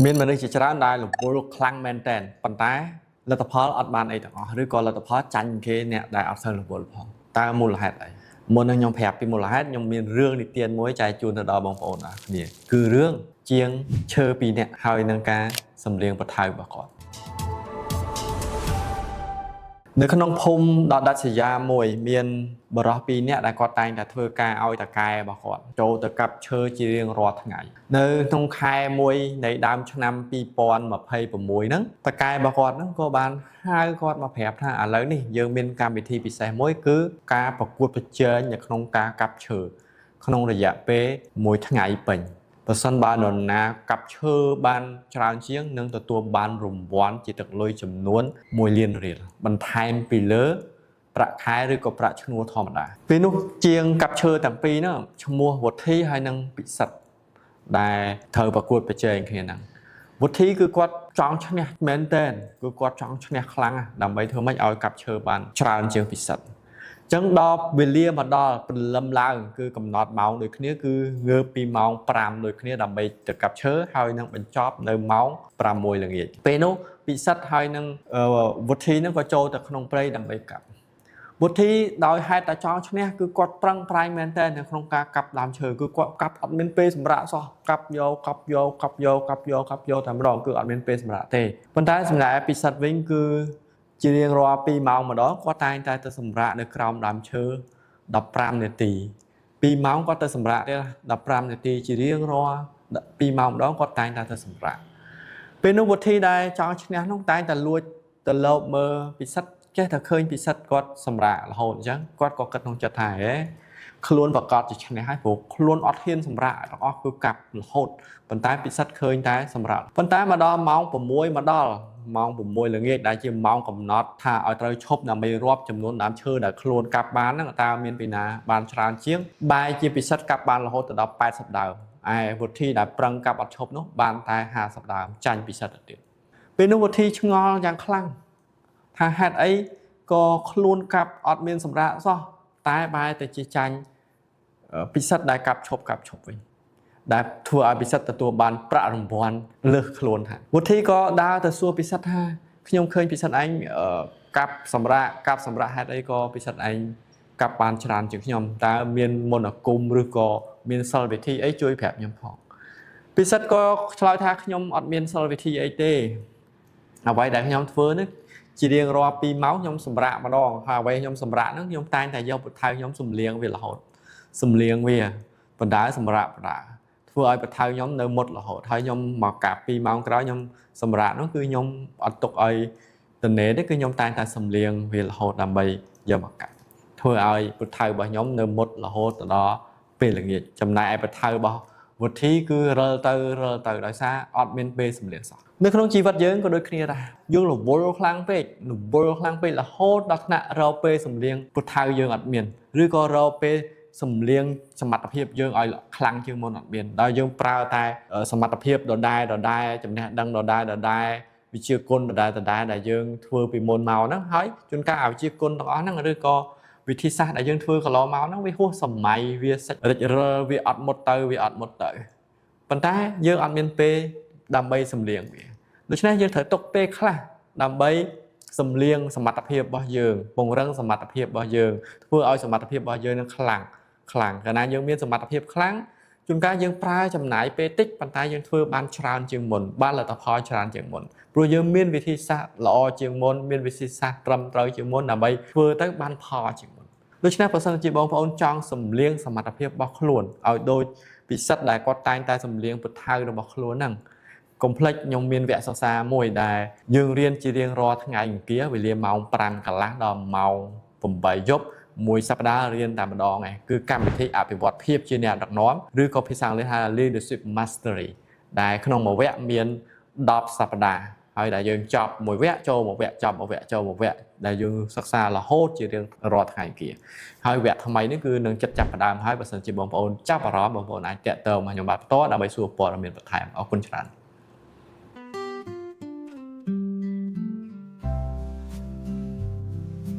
មានមនុស្សជាច្រើនដែលរវល់ខ្លាំងមែនតើប៉ុន្តែលទ្ធផលអត់បានអីទាំងអស់ឬក៏លទ្ធផលចាញ់គេអ្នកដែលអត់សូវរវល់ផងតើមូលហេតុអីមុននឹងខ្ញុំប្រាប់ពីមូលហេតុខ្ញុំមានរឿងនិទានមួយចែកជូនទៅដល់បងប្អូនអរគ្នាគឺរឿងជាងឈើ2នាក់ហើយនឹងការសម្លៀងបថៅរបស់គាត់នៅក្នុងភូមិដ៏ដាច់ស្រយាលមួយមានបរិសុទ្ធ2នាក់ដែលគាត់តែងតែធ្វើការឲ្យតកែរបស់គាត់ចូលទៅកាប់ឈើជារៀងរាល់ថ្ងៃនៅក្នុងខែមួយនៃដើមឆ្នាំ2026ហ្នឹងតកែរបស់គាត់ហ្នឹងក៏បានហៅគាត់មកប្រាប់ថាឥឡូវនេះយើងមានកម្មវិធីពិសេសមួយគឺការប្រកួតប្រជែងនៅក្នុងការកាប់ឈើក្នុងរយៈពេល1ថ្ងៃពេញបើសិនបើនរណាកាប់ឈើបានច្រើនជាងនឹងទទួលបានរង្វាន់ជាទឹកលុយចំនួន1លានរៀលបន្ថែមពីលើប្រាក់ខែឬក៏ប្រាក់ឈ្នួលធម្មតាពេលនោះជាងកាប់ឈើទាំងពីរហ្នឹងឈ្មោះវុធីហើយនិងពិសិដ្ឋដែលត្រូវប្រកួតប្រជែងគ្នាហ្នឹងវុធីគឺគាត់ចង់ឈ្នះមែនទែនគឺគាត់ចង់ឈ្នះខ្លាំងដើម្បីធ្វើម៉េចឲ្យកាប់ឈើបានច្រើនជាងពិសិដ្ឋចឹងដល់វេលាមកដល់ព្រលឹមឡើងគឺកំណត់ម៉ោងដូចគ្នាគឺងើបពីម៉ោង5ដូចគ្នាដើម្បីទៅកាប់ឈើហើយនឹងបញ្ចប់នៅម៉ោង6ល្ងាចពេលនោះពិសិដ្ឋហើយនឹងវុធីនឹងក៏ចូលទៅក្នុងព្រៃដើម្បីកាប់វុធីដោយហេតុតែចង់ឈ្នះគឺគាត់ប្រឹងប្រែងមែនតើនៅក្នុងការកាប់ដើមឈើគឺគាត់កាប់អត់មានពេលសម្រាកសោះកាប់យកតែម្ដងគឺអត់មានពេលសម្រាកទេប៉ុន្តែសម្រាប់ពិសិដ្ឋវិញគឺជារៀងរាល់2ម៉ោងម្ដងគាត់តែងតែទៅសម្រាកនៅក្រោមដើមឈើ15នាទី2ម៉ោងគាត់ទៅសម្រាកទេ15នាទីជារៀងរាល់2ម៉ោងម្ដងគាត់តែងតែទៅសម្រាកពេលនោះវុធីដែលចង់ឈ្នះនោះតែងតែលួចទៅលបមើលពិសិដ្ឋចេះតែឃើញពិសិដ្ឋគាត់សម្រាករហូតអញ្ចឹងគាត់ក៏គិតក្នុងចិត្តថាហេខ្លួនប្រកាសជាឈ្នះហើយព្រោះខ្លួនអត់ហ៊ានសម្រាកទាំងអស់គឺកាប់រហូតប៉ុន្តែពិសិដ្ឋឃើញតែសម្រាកប៉ុន្តែមកដល់ម៉ោង6មកដល់ម៉ោង6ល្ងាចដែលជាម៉ោងកំណត់ថាឲ្យត្រូវឈប់ដើម្បីរាប់ចំនួនដើមឈើដែលខ្លួនកាប់បានហ្នឹងតើមានពីណាបានច្រើនជាងបែរជាពិសិដ្ឋកាប់បានរហូតទៅដល់80ដើមឯវុធីដែលប្រឹងកាប់អត់ឈប់នោះបានតែ50ដើមចាញ់ពិសិដ្ឋទៅទៀតពេលនោះវុធីឆ្ងល់យ៉ាងខ្លាំងថាហេតុអីក៏ខ្លួនកាប់អត់មានសម្រាប់សោះតែបែរទៅជាចាញ់ពិសិដ្ឋដែលកាប់ឈប់វិញដែលធ្វើឲ្យពិសិដ្ឋទទួលបានប្រាក់រង្វាន់លើសខ្លួនថាវុធីក៏ដើរទៅសួរពិសិដ្ឋថាខ្ញុំឃើញពិសិដ្ឋឯងកាប់សម្រាប់ហេតុអីក៏ពិសិដ្ឋឯងកាប់បានច្រើនជាងខ្ញុំតើមានមន្តអាគមឬក៏មានសិលវិធីអីជួយប្រាប់ខ្ញុំផងពិសិដ្ឋក៏ឆ្លើយថាខ្ញុំអត់មានសិលវិធីអីទេអ្វីដែលខ្ញុំធ្វើនេះជារៀងរាល់2ម៉ោងខ្ញុំសម្រាកម្ដងហើយអ្វីខ្ញុំសម្រាកហ្នឹងខ្ញុំតែងតែយកពុទ្ធៅខ្ញុំសម្លៀងវារហូតសម្លៀងវាបណ្ដាសម្រាកបណ្ដាធ្វើឲ្យពុទ្ធៅខ្ញុំនៅមុតរហូតហើយខ្ញុំមកកាប់2ម៉ោងក្រោយខ្ញុំសម្រាកហ្នឹងគឺខ្ញុំអត់ទុកឲ្យតនេទេគឺខ្ញុំតែងតែសម្លៀងវារហូតដើម្បីយកមកកាប់ធ្វើឲ្យពុទ្ធៅរបស់ខ្ញុំនៅមុតរហូតដល់ពេលល្ងាចចំណែកឯពុទ្ធៅរបស់វុធីគឺរិលទៅដោយសារអត់មានពេលសម្លៀងសោះនៅក្នុងជីវិតយើងក៏ដូចគ្នាដែរយើងរវល់ខ្លាំងពេករហូតដល់ថ្នាក់រកពេលសម្លៀងពុទ្ធៅយើងអត់មានឬក៏រកពេលសម្លៀងសមត្ថភាពយើងឲ្យខ្លាំងជាងមុនអត់មានដល់យើងប្រើតែសមត្ថភាពដដែលចំណេះដឹងដដែលវិជ្ជាគុណដដែលដែលយើងធ្វើពីមុនមកហ្នឹងហើយជួនកាលឲ្យវិជ្ជាគុណទាំងអស់ហ្នឹងឬក៏វិធីសាស្ត្រដែលយើងធ្វើកន្លងមកហ្នឹងវាហួសសម័យវាសិចរិចរិលវាអត់មុតទៅប៉ុន្តែយើងអត់មានពេលដើម្បីសម្លៀងវាដូច្នេះយើងត្រូវទុកពេលខ្លះដើម្បីសម្លៀងសមត្ថភាពរបស់យើងពង្រឹងសមត្ថភាពរបស់យើងធ្វើឲ្យសមត្ថភាពរបស់យើងនឹងខ្លាំងកាលណាយើងមានសមត្ថភាពខ្លាំងជួនកាលយើងប្រើចំណាយពេលតិចប៉ុន្តែយើងធ្វើបានច្រើនជាងមុនបានលទ្ធផលច្រើនជាងមុនព្រោះយើងមានវិធីសាស្ត្រល្អជាងមុនមានវិធីសាស្ត្រត្រឹមត្រូវជាងមុនដើម្បីធ្វើទៅបានផលជាងមុនដូច្នេះបើសិនជាបងប្អូនចង់សម្លៀងសមត្ថភាពរបស់ខ្លួនឲ្យដូចពិសិដ្ឋដែលគាត់តែងតែសម្លៀងពុទ្ធៅរបស់ខ្លួនហ្នឹងកុំភ្លេចខ្ញុំមានវគ្គសិក្សាមួយដែលយើងរៀនជារៀងរាល់ថ្ងៃអង្គារវេលាម៉ោង5កន្លះដល់ម៉ោង8យប់មួយសប្តាហ៍រៀនតែម្ដងឯងគឺកម្មវិធីអភិវឌ្ឍភាពជាអ្នកដឹកនាំឬក៏ភាសាអង់គ្លេសហៅ Leadership Mastery ដែលក្នុងមួយវគ្គមាន10សប្តាហ៍ហើយដែលយើងចប់មួយវគ្គចូលមួយវគ្គចប់មួយវគ្គចូលមួយវគ្គដែលយើងសិក្សារហូតជារៀងរាល់ថ្ងៃអង្គារហើយវគ្គថ្មីនេះគឺនឹងចិត្តចាប់ផ្ដើមហើយបើសិនជាបងប្អូនចាប់អារម្មណ៍បងប្អូនអាចតាក់ទងមកខ្ញុំបាទផ្ទាល់ដើម្បីសួរព័ត៌មានបន្ថែមអរគុណច្រើន